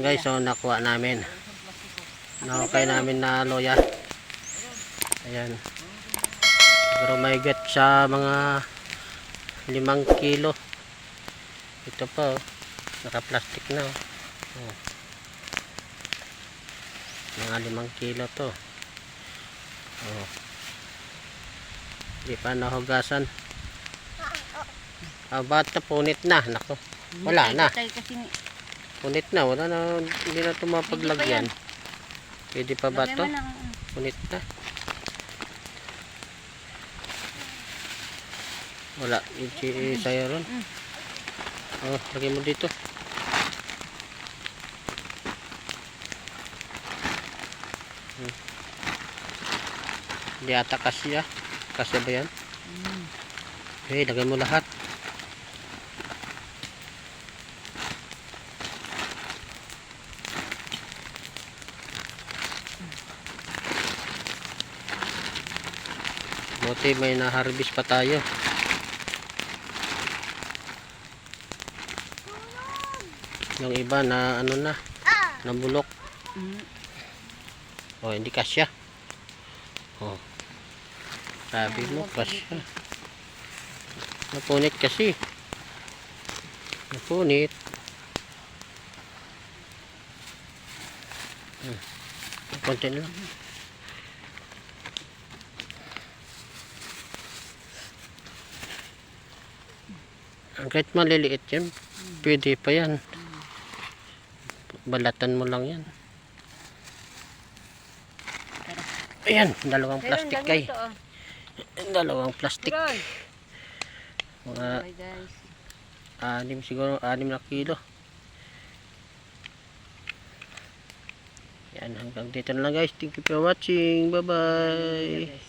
guys, so nakuha namin. Nakukay namin na loya. Ayan. Pero may get sa mga 5 kilo. Ito pa oh. Naka-plastic na oh. Oh. Mga 5 kilo to. Oh. Hindi pa nahugasan. Bata punit na. Nako. Wala na. Punit na. Wala na. Hindi na ito mapaglagyan. Pwede pa ba ito? Punit na. Wala. Sa'yo ron. Oh, lagay mo dito. Hindi ata kasya. Kasya ba yan? Okay, lagay mo lahat. Buti may na-harvest pa tayo. Yung iba na ano na, nabulok. Oh, hindi kasya. Oh. Sabi mo kasya. Napunit kasi. Napunit. Konti lang. Kahit maliliit yan, pwede pa yan. Balatan mo lang yan. Ayan, 2 plastic kay. 2 plastic. Mga 6 siguro, 6 na kilo. Yan, hanggang dito na lang guys. Thank you for watching. Bye bye.